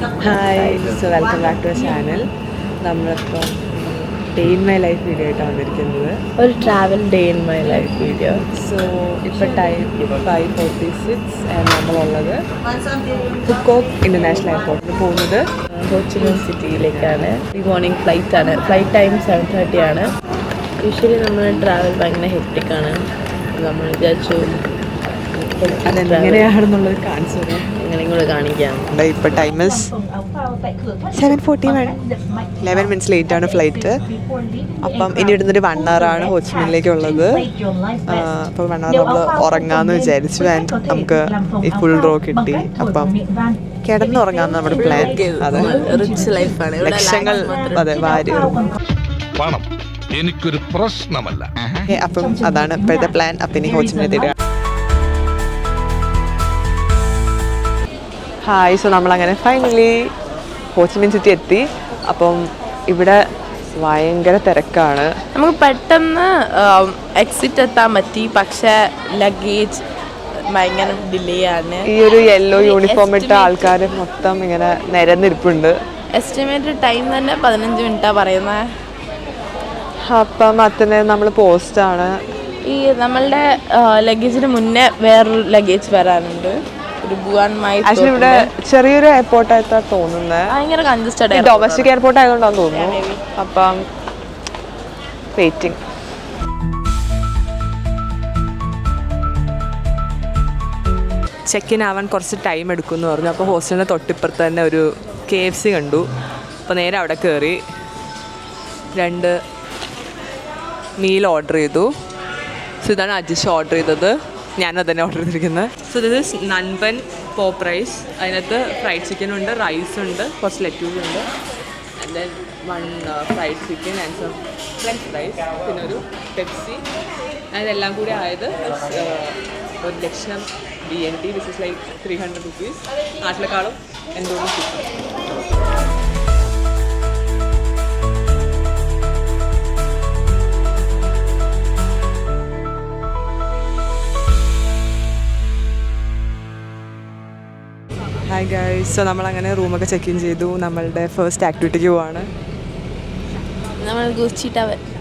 Hi, so welcome back to our channel. നമ്മളിപ്പം day in my life video ആയിട്ടാണ് വന്നിരിക്കുന്നത്. ഒരു travel day in my life video. So ഇപ്പോൾ time 5:46 നമ്മളുള്ളത് Phu Quoc international എയർപോർട്ടിൽ പോകുന്നത് ഹോച്ചിമിൻ സിറ്റിയിലേക്കാണ്. ഈ മോർണിംഗ് ഫ്ലൈറ്റ് ആണ്. ഫ്ലൈറ്റ് ടൈം 7:30 ആണ്. യൂഷ്വലി നമ്മൾ ട്രാവൽ ഭയങ്കര ഹെക്ടിക്കാണ്. നമ്മൾ വിചാരിച്ചു അതെങ്ങനെയാണെന്നുള്ളത് കാണിച്ചു തരാം. എങ്ങനെയും കൂടെ കാണിക്കാം. ഇപ്പോൾ ടൈം 7:41, 11 minutes ലേറ്റ് ആണ് ഫ്ലൈറ്റ്. അപ്പം ഇനി ഇടുന്നൊരു 1 hour ആണ് ഹോച്ചിമിനിലേക്കുള്ളത്. അപ്പോൾ 1 hour നമ്മൾ ഉറങ്ങാമെന്ന് വിചാരിച്ചു. ആൻഡ് നമുക്ക് ഈ ഫുൾ റോ കിട്ടി. അപ്പം കിടന്നുറങ്ങാമെന്ന് നമ്മുടെ പ്ലാൻ. അതെ, റിച്ച് ലൈഫാണ്. ലക്ഷങ്ങൾ അതെ വാരി. പണം എനിക്കൊരു പ്രശ്നമല്ല. അപ്പം അതാണ് ഇപ്പോഴത്തെ പ്ലാൻ. അപ്പം ഇനി ഹോച്ചിമിനിൽ ഹായ്. സോ നമ്മളങ്ങനെ ഫൈനലി ഹോച്ചിമിൻ സിറ്റി എത്തി. അപ്പം ഇവിടെ ഭയങ്കര തിരക്കാണ്. നമുക്ക് പെട്ടെന്ന് എക്സിറ്റ് എത്താൻ പറ്റി, പക്ഷേ ലഗേജ് ഭയങ്കര ഡിലേ ആണ്. ഈ ഒരു യെല്ലോ യൂണിഫോം ഇട്ട ആൾക്കാർ മൊത്തം ഇങ്ങനെ നിരന്നിരിപ്പുണ്ട്. എസ്റ്റിമേറ്റഡ് ടൈം തന്നെ 15 മിനിറ്റാണ് പറയുന്നത്. അപ്പം അതിന് നമ്മൾ പോസ്റ്റാണ്. ഈ നമ്മളുടെ ലഗേജിന് മുന്നേ വേറൊരു ലഗേജ് വരാനുണ്ട്. ഒരു ആക്ച്വലി ഇവിടെ ചെറിയൊരു എയർപോർട്ടായിട്ടാ തോന്നുന്നത്. ഭയങ്കര കൺജസ്റ്റഡ് ഡൊമസ്റ്റിക് എയർപോർട്ട് ആയതുകൊണ്ടാന്ന് തോന്നുന്നു. അപ്പം വെയിറ്റിംഗ്. ചെക്ക് ഇൻ ആവാൻ കുറച്ച് ടൈം എടുക്കുമെന്ന് പറഞ്ഞു. അപ്പോൾ ഹോസ്റ്റലിൻ്റെ തൊട്ടിപ്പുറത്ത് തന്നെ ഒരു KFC കണ്ടു. അപ്പോൾ നേരെ അവിടെ കയറി 2 മീൽ ഓർഡർ ചെയ്തു. സോ ഇതാണ് അജിഷ് ഓർഡർ ചെയ്തത്. ഞാനത് തന്നെ ഓർഡർ ചെയ്തിരിക്കുന്നത്. So this is nanban pop rice. അതിനകത്ത് ഫ്രൈഡ് ചിക്കനുണ്ട്, റൈസുണ്ട്, കുറച്ച് ലെറ്റ്യൂസ് ഉണ്ട്, and then 1 fried chicken and some French fries, പിന്നെ ഒരു പെപ്സി. അതെല്ലാം കൂടി ആയത് 1,00,000 BNT, which is like 300 rupees. നാട്ടിലെക്കാളും എന്തോരം കിട്ടും. Hi guys. സോ നമ്മളങ്ങനെ റൂമൊക്കെ ചെക്ക് ഇൻ ചെയ്തു. നമ്മളുടെ ഫസ്റ്റ് ആക്ടിവിറ്റിക്ക് പോവാണ്. നമ്മൾ ഗുച്ചി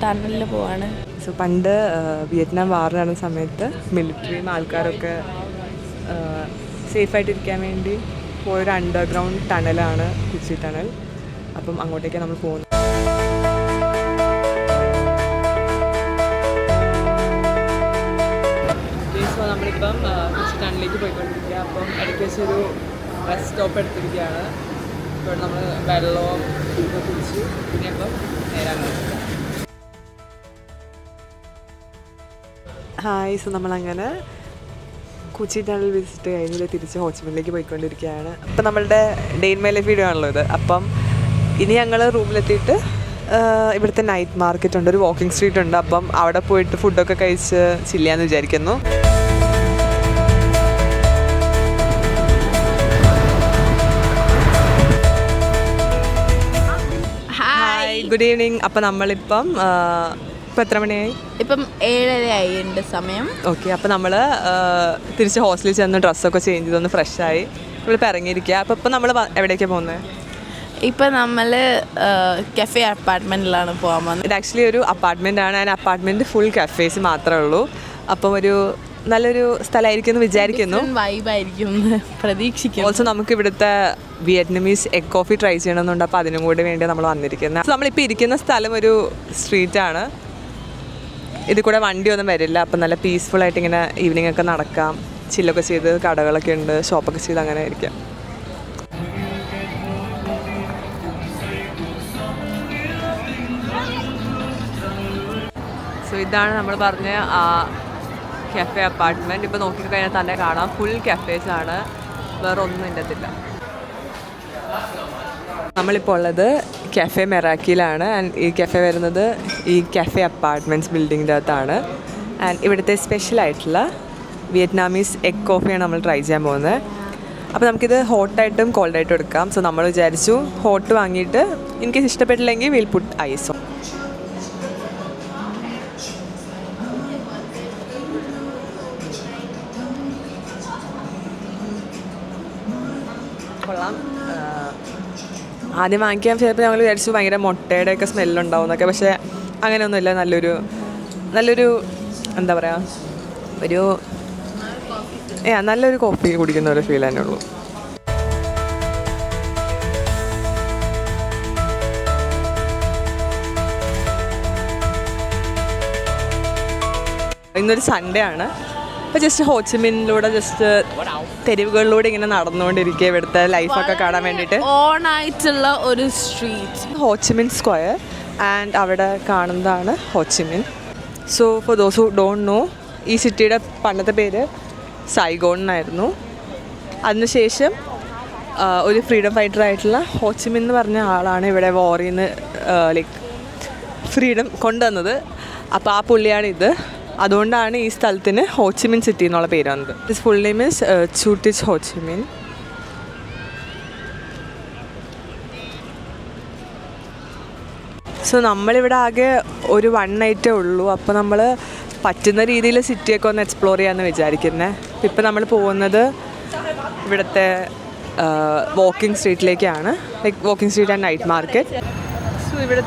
ടണലിൽ പോവാണ്. സോ പണ്ട് വിയറ്റ്നാം വാർ നടന്ന സമയത്ത് മിലിറ്ററിയും ആൾക്കാരൊക്കെ സേഫായിട്ടിരിക്കാൻ വേണ്ടി പോയൊരു അണ്ടർഗ്രൗണ്ട് ടണലാണ് ഗുച്ചി ടണൽ. അപ്പം അങ്ങോട്ടേക്കാണ് നമ്മൾ പോകുന്നത്. സോ നമ്മളിപ്പം ഗുച്ചി ടണലിലേക്ക് പോയിക്കൊണ്ടിരിക്കുക. അപ്പം ഇടയ്ക്ക് വെച്ചൊരു ബസ് സ്റ്റോപ്പ് എടുത്തിരിക്കുകയാണ്. ഇപ്പോൾ നമ്മൾ വെള്ളവും കുടിച്ചു. പിന്നെ അപ്പം നേരാണ്. ഹായ്. സോ നമ്മളങ്ങനെ കൊച്ചി ടണൽ വിസിറ്റ് കഴിഞ്ഞ് തിരിച്ച് ഹോച്ചിമിനിലേക്ക് പോയിക്കൊണ്ടിരിക്കുകയാണ്. അപ്പം നമ്മളുടെ day in my life video ആണല്ലോ ഇത്. അപ്പം ഇനി ഞങ്ങൾ റൂമിലെത്തിയിട്ട് ഇവിടുത്തെ നൈറ്റ് മാർക്കറ്റ് ഉണ്ട്, ഒരു വാക്കിംഗ് സ്ട്രീറ്റ് ഉണ്ട്. അപ്പം അവിടെ പോയിട്ട് ഫുഡൊക്കെ കഴിച്ച് ചില്ലാന്ന് വിചാരിക്കുന്നു. Good evening. അപ്പം നമ്മളിപ്പം ഇപ്പം എത്ര മണിയായി? ഇപ്പം 7:30 സമയം. ഓക്കെ. അപ്പം നമ്മൾ തിരിച്ച് ഹോസ്റ്റലിൽ ചെന്ന് ഡ്രസ്സൊക്കെ ചേഞ്ച് ചെയ്തൊന്ന് ഫ്രഷായി നമ്മളിപ്പോൾ ഇറങ്ങിയിരിക്കുക. അപ്പോൾ ഇപ്പം നമ്മൾ എവിടേക്കാണ് പോകുന്നത്? ഇപ്പം നമ്മൾ കഫേ അപ്പാർട്ട്മെൻറ്റിലാണ് പോകാൻ വന്നത്. ഇത് ആക്ച്വലി ഒരു അപ്പാർട്ട്മെൻ്റ് ആണ്. ആൻഡ് അപ്പാർട്ട്മെൻറ്റ് ഫുൾ കഫേസ് മാത്രമേ ഉള്ളൂ. അപ്പം ഒരു നല്ലൊരു സ്ഥലമായിരിക്കും എന്ന് വിചാരിക്കുന്നു. വൈബായിരിക്കും പ്രതീക്ഷിക്കും. ഓൾസോ നമുക്ക് ഇവിടുത്തെ വിയറ്റ്നമീസ് എഗ് കോഫി ട്രൈ ചെയ്യണമെന്നുണ്ട്. അപ്പോൾ അതിനും കൂടി വേണ്ടി നമ്മൾ വന്നിരിക്കുന്നത്. നമ്മളിപ്പോൾ ഇരിക്കുന്ന സ്ഥലം ഒരു സ്ട്രീറ്റാണ്. ഇതിൽ കൂടെ വണ്ടിയൊന്നും വരില്ല. അപ്പം നല്ല പീസ്ഫുള്ളായിട്ട് ഇങ്ങനെ ഈവനിങ് ഒക്കെ നടക്കാം, ചില്ലൊക്കെ ചെയ്ത്, കടകളൊക്കെ ഉണ്ട്, ഷോപ്പൊക്കെ ചെയ്ത് അങ്ങനെ ഇരിക്കാം. സോ ഇതാണ് നമ്മൾ പറഞ്ഞ കഫേ അപ്പാർട്ട്മെൻറ്റ്. ഇപ്പോൾ നോക്കിക്കഴിഞ്ഞാൽ തന്നെ കാണാം ഫുൾ കഫേസാണ്, വേറെ ഒന്നും ഇല്ലത്തില്ല. നമ്മളിപ്പോൾ ഉള്ളത് കഫേ മെറാക്കിയിലാണ്. ആൻഡ് ഈ കഫേ വരുന്നത് ഈ കഫേ അപ്പാർട്ട്മെൻറ്റ്സ് ബിൽഡിങ്ങിൻ്റെ അകത്താണ്. ആൻഡ് ഇവിടുത്തെ സ്പെഷ്യലായിട്ടുള്ള വിയറ്റ്നാമീസ് എഗ് കോഫിയാണ് നമ്മൾ ട്രൈ ചെയ്യാൻ പോകുന്നത്. അപ്പോൾ നമുക്കിത് ഹോട്ടായിട്ടും കോൾഡായിട്ടും എടുക്കാം. സോ നമ്മൾ വിചാരിച്ചു ഹോട്ട് വാങ്ങിയിട്ട് എനിക്ക് ഇഷ്ടപ്പെട്ടില്ലെങ്കിൽ വിൽ പുട്ട് ഐസോ. കൊള്ളാം. ആദ്യം വാങ്ങിക്കാൻ ചിലപ്പോൾ ഞങ്ങൾ വിചാരിച്ചു ഭയങ്കര മുട്ടയുടെയൊക്കെ സ്മെല്ലുണ്ടാവും എന്നൊക്കെ, പക്ഷേ അങ്ങനെയൊന്നുമില്ല. നല്ലൊരു എന്താ പറയുക, നല്ലൊരു കോഫി കുടിക്കുന്ന ഒരു ഫീൽ തന്നെ ഉള്ളൂ. ഇന്നൊരു സൺഡേ ആണ്. അപ്പോൾ ജസ്റ്റ് ഹോച്ചിമിനിലൂടെ ജസ്റ്റ് തെരുവുകളിലൂടെ ഇങ്ങനെ നടന്നുകൊണ്ടിരിക്കുക, ഇവിടുത്തെ ലൈഫൊക്കെ കാണാൻ വേണ്ടിയിട്ട്. ഓണായിട്ടുള്ള ഒരു സ്ട്രീറ്റ്, ഹോച്ചിമിൻ സ്ക്വയർ, ആൻഡ് അവിടെ കാണുന്നതാണ് Ho Chi Minh. So for those who don't know, ഈ സിറ്റിയുടെ പണ്ടത്തെ പേര് സൈഗോൺ എന്നായിരുന്നു. അതിനുശേഷം ഒരു ഫ്രീഡം ഫൈറ്റർ ആയിട്ടുള്ള ഹോച്ചിമിൻ എന്ന് പറഞ്ഞ ആളാണ് ഇവിടെ വാറിൽ നിന്ന് ലൈക്ക് ഫ്രീഡം കൊണ്ടുവന്നത്. അപ്പോൾ ആ പുള്ളിയാണിത്. അതുകൊണ്ടാണ് ഈ സ്ഥലത്തിന് ഹോച്ചിമിൻ സിറ്റി എന്നുള്ള പേര് വന്നത്. ദിസ് ഫുൾ നെയിം ഇസ് ചൂട്ടിച്ച് ഹോച്ചിമിൻ. സോ നമ്മളിവിടെ ആകെ ഒരു 1 നൈറ്റേ ഉള്ളൂ. അപ്പോൾ നമ്മൾ പറ്റുന്ന രീതിയിൽ സിറ്റിയൊക്കെ ഒന്ന് എക്സ്പ്ലോർ ചെയ്യാമെന്ന് വിചാരിക്കുന്നത്. ഇപ്പം നമ്മൾ പോകുന്നത് ഇവിടുത്തെ വാക്കിംഗ് സ്ട്രീറ്റിലേക്കാണ്, like walking street and night market. So ഇവിടെ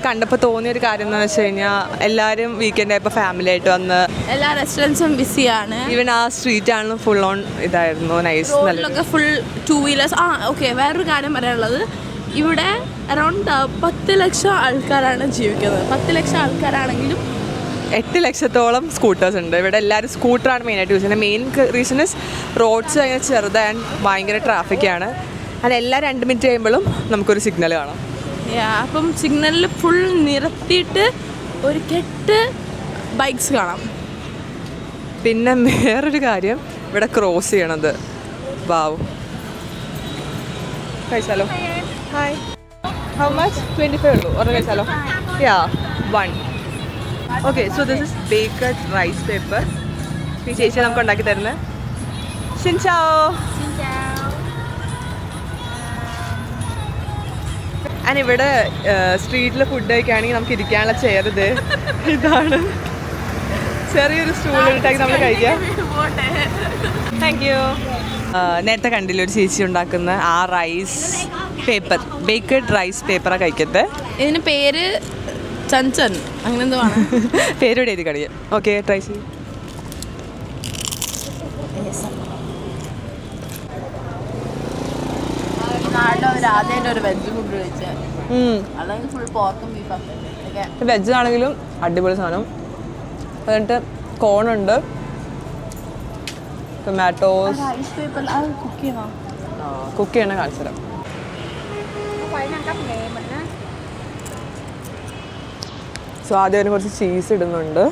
കണ്ടപ്പോൾ തോന്നിയൊരു കാര്യം എന്ന് വെച്ച് കഴിഞ്ഞാൽ എല്ലാവരും വീക്കെൻഡ് ആയപ്പോൾ ഫാമിലി ആയിട്ട് വന്ന് എല്ലാ റെസ്റ്റോറൻറ്റ്സും ബിസിയാണ്. ഈവൻ ആ സ്ട്രീറ്റ് ആണെങ്കിലും ഫുൾ ഓൺ ഇതായിരുന്നു, നൈസ്. റോഡിലൊക്കെ ഫുൾ 2 വീലേഴ്സ്. ഓക്കെ, വേറൊരു കാര്യം പറയാനുള്ളത്, ഇവിടെ അറൗണ്ട് 10 ലക്ഷം ആൾക്കാരാണ് ജീവിക്കുന്നത്. 10 ലക്ഷം ആൾക്കാരാണെങ്കിലും 8 ലക്ഷത്തോളം സ്കൂട്ടേഴ്സ് ഉണ്ട് ഇവിടെ. എല്ലാവരും സ്കൂട്ടറാണ് മെയിനായിട്ട് യൂസ് ചെയ്യുന്നത്. മെയിൻ റീസൺ ഇസ് റോഡ്സ് ഭയങ്കര ചെറുതാണ്, ഭയങ്കര ട്രാഫിക്കാണ്. അത് എല്ലാ 2 മിനിറ്റ് കഴിയുമ്പോഴും നമുക്കൊരു സിഗ്നൽ കാണാം. അപ്പം സിഗ്നലിൽ ഫുൾ നിരത്തിയിട്ട് ഒരു കെട്ട് ബൈക്സ് കാണാം. പിന്നെ വേറൊരു കാര്യം, ഇവിടെ ക്രോസ് ചെയ്യണത്. വാവ്, കഴിച്ചാലോ? Hi, how much? 25 ഉള്ളൂ. ഒരെണ്ണം കഴിച്ചാലോ? Yeah, 1. Okay, so this is baked rice paper. ഈ ചേച്ചി നമുക്ക് ഉണ്ടാക്കി തരുന്നത്. ഷിൻചാओ. ആൻഡ് ഇവിടെ സ്ട്രീറ്റിൽ ഫുഡ് കഴിക്കുകയാണെങ്കിൽ നമുക്ക് ഇരിക്കാനുള്ള ചെയർ ഇതാണ്. ചെറിയൊരു സ്റ്റൂൾ ഇട്ടാക്കി നമ്മൾ കഴിക്കാം. Thank you. നേരത്തെ കണ്ടില്ല ഒരു ചേച്ചി ഉണ്ടാക്കുന്ന ആ റൈസ് പേപ്പർ, ബേക്കഡ് റൈസ് പേപ്പറാണ് കഴിക്കത്തെ. ഇതിന് പേര് ചഞ്ചൻ അങ്ങനെ എന്തോ ആണ്. പേരോടെ എഴുതി കഴിയാം. ഓക്കെ, ട്രൈ ചെയ്യും. വെജ് ആണെങ്കിലും അടിപൊളി സാധനം. എന്നിട്ട് കോണുണ്ട്, ടൊമാറ്റോസ്. കുക്ക് ചെയ്യണ കാണിച്ചു തരാം. സോ ആദ്യം അതിന് കുറച്ച് ചീസ് ഇടുന്നുണ്ട്.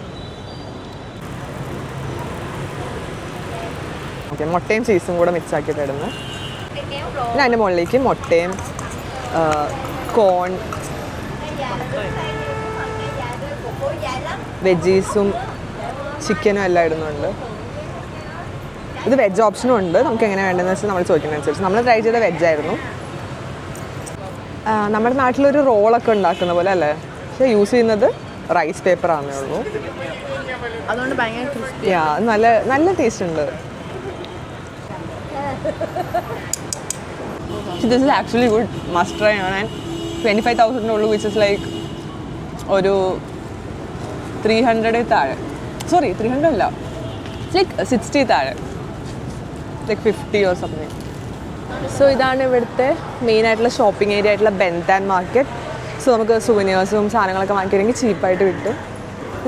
ഓക്കെ, മുട്ടയും ചീസും കൂടെ മിക്സ് ആക്കിയിട്ട് ഇടുന്നത്. പിന്നെ അതിൻ്റെ മുകളിലേക്ക് മുട്ടയും കോൺ, വെജീസും ചിക്കനും എല്ലാം ഇടുന്നുണ്ട്. ഇത് വെജ് ഓപ്ഷനും ഉണ്ട്, നമുക്ക് എങ്ങനെ വേണ്ടതെന്ന് വെച്ചാൽ നമ്മൾ ചോദിക്കുന്നതനുസരിച്ച്. നമ്മൾ ട്രൈ ചെയ്ത വെജായിരുന്നു. നമ്മുടെ നാട്ടിലൊരു റോളൊക്കെ ഉണ്ടാക്കുന്ന പോലെ അല്ലേ, പക്ഷേ യൂസ് ചെയ്യുന്നത് റൈസ് പേപ്പർ ആണെന്നേ ഉള്ളൂ. അതുകൊണ്ട് ഭയങ്കര ക്രിസ്പി. നല്ല ടേസ്റ്റ് ഉണ്ട്. This is actually good, must try on. And 25,000 ഉള്ളൂ, which is like ഒരു 300 താഴെ. സോറി, 300 അല്ല, ലൈക്ക് 60 താഴെ, ലൈക്ക് 50 or something. സോ ഇതാണ് ഇവിടുത്തെ മെയിൻ ആയിട്ടുള്ള ഷോപ്പിംഗ് ഏരിയ ആയിട്ടുള്ള ബെൻതാൻ മാർക്കറ്റ്. സോ നമുക്ക് സുവനിയേഴ്സും സാധനങ്ങളൊക്കെ വാങ്ങിക്കണമെങ്കിൽ ചീപ്പായിട്ട് കിട്ടും.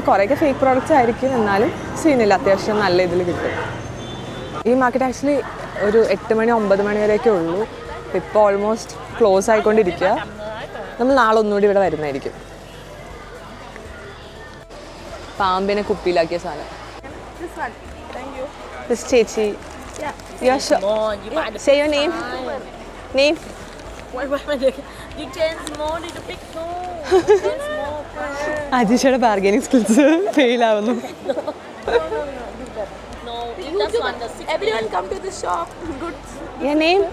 കുറേയൊക്കെ ഫേക്ക് പ്രോഡക്റ്റ്സ് ആയിരിക്കും, എന്നാലും സീനില്ല, അത്യാവശ്യം നല്ല ഇതിൽ കിട്ടും. ഈ മാർക്കറ്റ് ആക്ച്വലി ഒരു 8 മണി 9 മണി വരെയൊക്കെ ഉള്ളൂ. ഇപ്പോൾ ഓൾമോസ്റ്റ് ക്ലോസ് ആയിക്കൊണ്ടിരിക്കുക. നമ്മൾ നാളെ ഒന്നുകൂടി ഇവിടെ വരുന്നതായിരിക്കും. പാമ്പിനെ കുപ്പിയിലാക്കിയ സാധനം. ചേച്ചി, say your name. Name? അജീഷയുടെ ബാർഗൈനിങ് സ്കിൽസ് ഫെയിൽ ആവുന്നു. Everyone come to the shop. Good. Your name?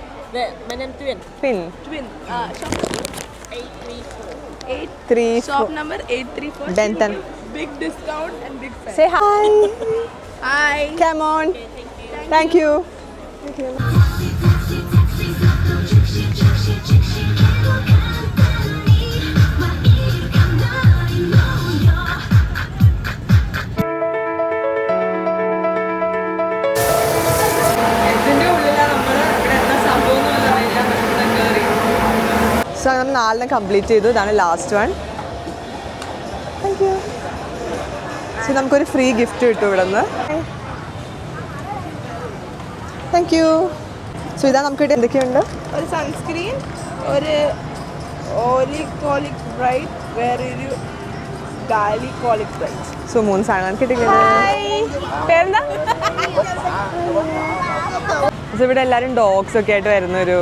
My name Twin. Twin. Shop number 834. 834. Shop number 834. Benton. Big discount and big fan. Say hi. Hi. Come on. Thank you. Thank you. So നമ്മൾ 4 complete ചെയ്തു. ഇതാണ് last one. Thank you. So നമുക്കൊരു free gift കിട്ടും ഇവിടെ നിന്ന്. Thank you. So ഇതാ നമുക്ക് കിട്ടിയ എന്തൊക്കെയുണ്ട്? ഒരു സൺസ്ക്രീൻ, ഒരു ഓലികോളിക് ബ്രൈറ്റ്, വേറൊരു ഗാലികോളിക് ബ്രൈറ്റ്. സോ 3 സാധനങ്ങൾ കിട്ടിയത്. പേരെന്താ? സോ ഇവിടെ എല്ലാവരും ഡോഗ്സ് ഒക്കെ ആയിട്ട് വരുന്നൊരു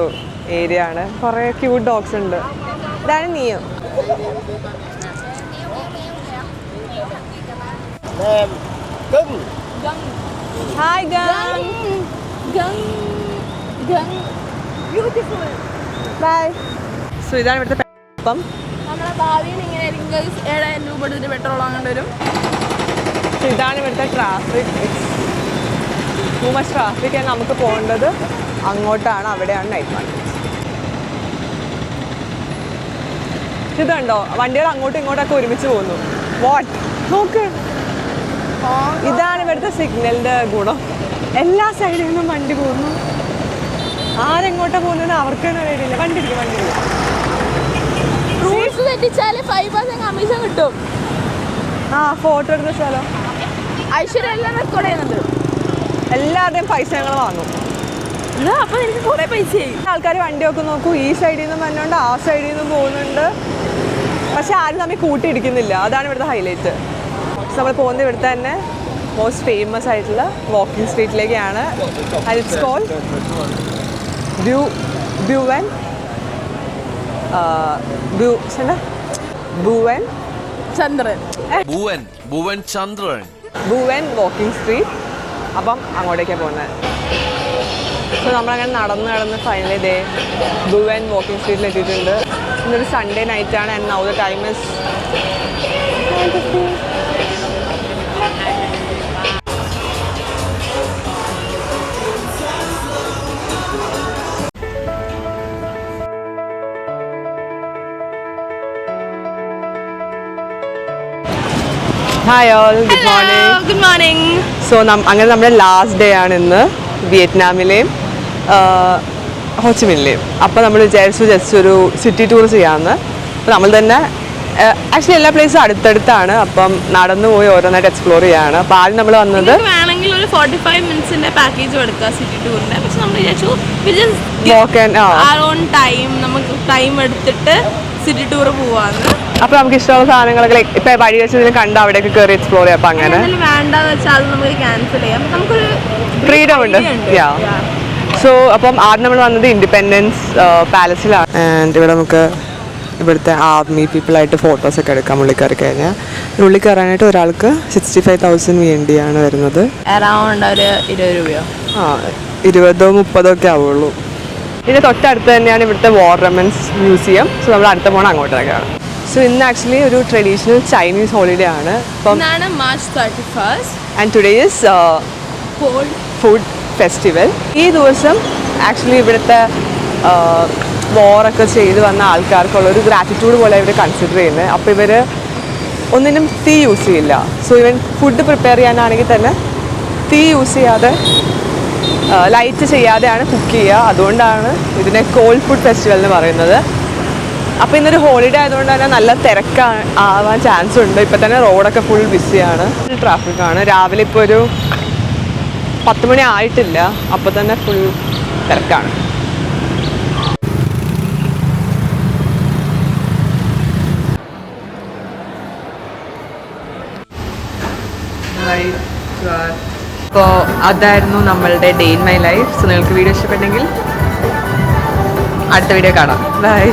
ഏരിയ ആണ്. കുറേ ക്യൂട്ട് ഡോഗ്സ് ഉണ്ട്. ഇതാണ് നീയോ? Hi bye. സോ ഇതാണ് ഇവിടുത്തെ അപ്പം. നമ്മുടെ ഭാവിയിൽ ഇങ്ങനെ ആയിരിക്കും. 7,000 രൂപ എടുത്തിട്ട് പെട്രോൾ വാങ്ങേണ്ടി വരും. സോ ഇതാണ് ഇവിടുത്തെ ട്രാഫിക്. Too much traffic. നമുക്ക് പോകേണ്ടത് അങ്ങോട്ടാണ്. അവിടെയാണ് നൈറ്റ് മാർക്കറ്റ്. ഇതുണ്ടോ, വണ്ടികൾ അങ്ങോട്ടും ഇങ്ങോട്ടൊക്കെ ഒരുമിച്ച് പോകുന്നു. വാട്ട് നോക്ക്. ഇതാണ് ഇവിടുത്തെ സിഗ്നലിൻ്റെ ഗുണം. എല്ലാ സൈഡിൽ നിന്നും വണ്ടി പോകുന്നു. ആരെങ്ങോട്ടാണ് പോകുന്നത് അവർക്ക് തന്നെ അറിയില്ല. വണ്ടി ഇരിക്കും. റൂൾസ് തെറ്റിച്ചാൽ 5% കമ്മീഷൻ കിട്ടും. ആ ഫോട്ടോ എടുത്ത സ്ഥലം ഐശ്വര്യ എല്ലാം റെക്കോർഡ് ചെയ്യുന്നുണ്ട്. എല്ലാവരുടെയും പൈസ ഞങ്ങൾ വാങ്ങും. അപ്പം എനിക്ക് കുറേ പൈസയായി. ആൾക്കാർ വണ്ടിയൊക്കെ നോക്കൂ. ഈ സൈഡിൽ നിന്നും വരുന്നുണ്ട്, ആ സൈഡിൽ നിന്നും പോകുന്നുണ്ട്. പക്ഷെ ആരും തമ്മിൽ കൂട്ടിയിടിക്കുന്നില്ല. അതാണ് ഇവിടുത്തെ ഹൈലൈറ്റ്. നമ്മൾ പോകുന്നത് ഇവിടുത്തെ തന്നെ മോസ്റ്റ് ഫേമസ് ആയിട്ടുള്ള വാക്കിംഗ് സ്ട്രീറ്റിലേക്കാണ്. And it's called Bui Vien walking street. അപ്പം അങ്ങോട്ടേക്കാണ് പോകുന്നത്. സോ നമ്മളങ്ങനെ നടന്ന് ഫൈനലി ദേ ഭുവൻ വാക്കിംഗ് സ്ട്രീറ്റിൽ എത്തിയിട്ടുണ്ട്. ഇന്നൊരു സൺഡേ നൈറ്റാണ്. And now the time is 9:50. Hi all, good morning. Good morning. So അങ്ങനെ നമ്മുടെ ലാസ്റ്റ് ഡേ ആണ് ഇന്ന് വിയറ്റ്നാമിലെയും ഹോച്ചിമിനിലെയും. അപ്പോൾ നമ്മൾ വിചാരിച്ചു ജസ്റ്റ് ഒരു സിറ്റി ടൂർ ചെയ്യാമെന്ന്. അപ്പോൾ നമ്മൾ തന്നെ ആക്ച്വലി എല്ലാ പ്ലേസും അടുത്തടുത്താണ്. അപ്പം നടന്നു പോയി ഓരോന്നായിട്ട് എക്സ്പ്ലോർ ചെയ്യാണ്. അപ്പോൾ ആദ്യം നമ്മൾ വന്നത് വേണമെങ്കിൽ ഒരു 45 മിനിറ്റ്സിന്റെ പാക്കേജ് എടുക്കുക സിറ്റി ടൂറിന്റെ. പക്ഷെ നമ്മൾ വിചാരിച്ചു ടൈം നമുക്ക് ടൈം എടുത്തിട്ട് സിറ്റി ടൂർ പോവാന്ന്. അപ്പോൾ നമുക്ക് ഇഷ്ടമുള്ള സാധനങ്ങളൊക്കെ ഇപ്പം വഴി വെച്ചതിൽ കണ്ട് അവിടെയൊക്കെ കയറി എക്സ്പ്ലോർ ചെയ്യാം. അപ്പം അങ്ങനെ വേണ്ടെന്ന് വെച്ചാൽ നമുക്ക് ക്യാൻസൽ ചെയ്യാം. നമുക്കൊരു ഫ്രീഡം ഉണ്ട്. സോ അപ്പം ആദ്യം നമ്മൾ വന്നത് ഇൻഡിപെൻഡൻസ് പാലസിലാണ്. ആൻഡ് ഇവിടെ നമുക്ക് ഇവിടുത്തെ ആർമി പീപ്പിളായിട്ട് ഫോട്ടോസൊക്കെ എടുക്കാം. ഉള്ളിൽ കയറി കഴിഞ്ഞാൽ ഉള്ളിൽ കയറാനായിട്ട് ഒരാൾക്ക് 65,000 വേണ്ടിയാണ് വരുന്നത്. അറൗണ്ട് ഒരു 20 രൂപയോ 20-30 ഒക്കെ ആവുള്ളൂ. ഇതിന് തൊട്ടടുത്ത് തന്നെയാണ് ഇവിടുത്തെ വാർ റെമൻസ് മ്യൂസിയം. സോ നമ്മൾ അടുത്ത പോകണം അങ്ങോട്ടേക്കാണ്. സോ ഇന്ന് ആക്ച്വലി ഒരു ട്രഡീഷണൽ ചൈനീസ് ഹോളിഡേ ആണ്. അപ്പം March 31st. And today is food festival. ഈ ദിവസം ആക്ച്വലി ഇവിടുത്തെ വാറൊക്കെ ചെയ്ത് വന്ന ആൾക്കാർക്കുള്ളൊരു ഗ്രാറ്റിറ്റ്യൂഡ് പോലെ ഇവർ കൺസിഡർ ചെയ്യുന്നത്. അപ്പോൾ ഇവർ ഒന്നിനും തീ യൂസ് ചെയ്യില്ല. സോ ഇവൻ ഫുഡ് പ്രിപ്പയർ ചെയ്യാനാണെങ്കിൽ തന്നെ തീ യൂസ് ചെയ്യാതെ ലൈറ്റ് ചെയ്യാതെയാണ് കുക്ക് ചെയ്യുക. അതുകൊണ്ടാണ് ഇതിനെ കോൾഡ് ഫുഡ് ഫെസ്റ്റിവൽ എന്ന് പറയുന്നത്. അപ്പോൾ ഇന്നൊരു ഹോളിഡേ ആയതുകൊണ്ട് തന്നെ നല്ല ആവാൻ ചാൻസ് ഉണ്ട്. ഇപ്പം തന്നെ റോഡൊക്കെ ഫുൾ ബിസിയാണ്, ട്രാഫിക്കാണ്. രാവിലെ ഇപ്പോൾ ഒരു 10 മണി ആയിട്ടില്ല, അപ്പോൾ തന്നെ ഫുൾ തിരക്കാണ്. അപ്പോൾ അതായിരുന്നു നമ്മളുടെ day in my life. So നിങ്ങൾക്ക് വീഡിയോ ഇഷ്ടപ്പെട്ടെങ്കിൽ അടുത്ത വീഡിയോ കാണാം. ബൈ.